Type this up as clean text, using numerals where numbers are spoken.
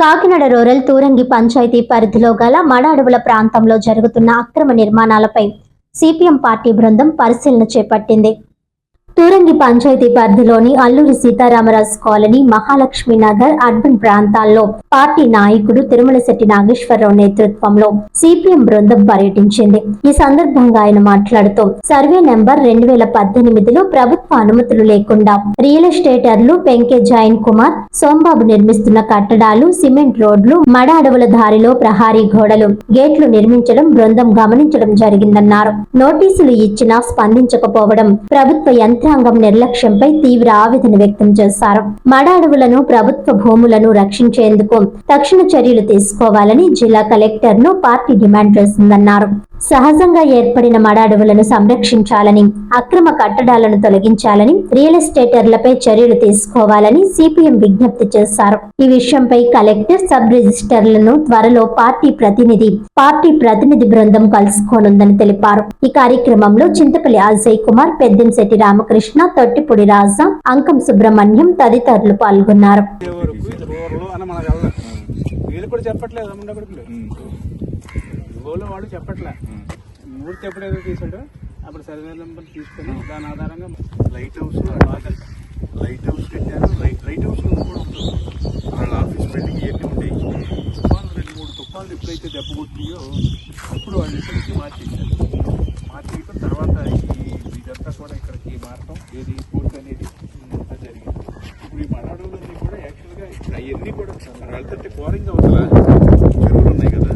Kakinada rural Turangi panchayat పరిధిలో గల మడ అడవుల ప్రాంతంలో జరుగుతున్న అక్రమ నిర్మాణాలపై సిపిఎం పార్టీ బృందం పరిశీలన చేపట్టింది. తూరంగి పంచాయతీ పరిధిలోని అల్లూరి సీతారామరాజు కాలనీ, మహాలక్ష్మి నగర్ అర్బన్ ప్రాంతాల్లో పార్టీ నాయకుడు తిరుమలశెట్టి నాగేశ్వరరావు నేతృత్వంలో సిపిఎం బృందం పర్యటించింది. ఈ సందర్భంగా ఆయన మాట్లాడుతూ సర్వే నెంబర్ 2018లో ప్రభుత్వ అనుమతులు లేకుండా రియల్ ఎస్టేటర్లు పెంకే జైన్ కుమార్, సోంబాబు నిర్మిస్తున్న కట్టడాలు, సిమెంట్ రోడ్లు, మడ అడవుల దారిలో ప్రహారీ గోడలు, గేట్లు నిర్మించడం బృందం గమనించడం జరిగిందన్నారు. నోటీసులు ఇచ్చినా స్పందించకపోవడం, ప్రభుత్వ యంత్రాంగం నిర్లక్ష్యంపై తీవ్ర ఆవేదన వ్యక్తం చేశారు. మడ అడవులను, ప్రభుత్వ భూములను రక్షించేందుకు తక్షణ చర్యలు తీసుకోవాలని జిల్లా కలెక్టర్ ను పార్టీ డిమాండ్ చేసిందన్నారు. సహజంగా ఏర్పడిన మడ అడవులను సంరక్షించాలని, అక్రమ కట్టడాలను తొలగించాలని, రియల్ ఎస్టేటర్లపై చర్యలు తీసుకోవాలని సిపిఎం విజ్ఞప్తి చేశారు. ఈ విషయంపై కలెక్టర్, సబ్ రిజిస్టర్లను త్వరలో పార్టీ ప్రతినిధి బృందం కలుసుకోనుందని తెలిపారు. ఈ కార్యక్రమంలో చింతపల్లి అజయ్ కుమార్, పెద్దంశెట్టి రామకృష్ణ, తొట్టిపూడి రాజా, అంకం సుబ్రహ్మణ్యం తదితరులు పాల్గొన్నారు. వాడు చెప్పట్లే మూర్తి ఎప్పుడైతే తీసాడో అప్పుడు సర్వే నెంబర్ తీసుకుని దాని ఆధారంగా లైట్ హౌస్ కట్టారు. లైట్ హౌస్ కూడా ఉంటుంది. వాళ్ళ ఆఫీస్ బిల్డింగ్ ఇవన్నీ ఉంటాయి. తుఫాన్లు 2-3 తుఫాన్లు ఎప్పుడైతే దెబ్బ కొట్టియో అప్పుడు వాళ్ళు ఇక్కడికి మార్చేయటం తర్వాత ఇదంతా కూడా ఇక్కడికి మారటం ఏది పూర్తి అనేది జరిగింది. ఇప్పుడు ఈ మడాడులన్నీ కూడా యాక్చువల్గా ఇక్కడ అవన్నీ కూడా వెళ్తుంటే కోరింగ్ అవతల చెరువులు ఉన్నాయి కదా,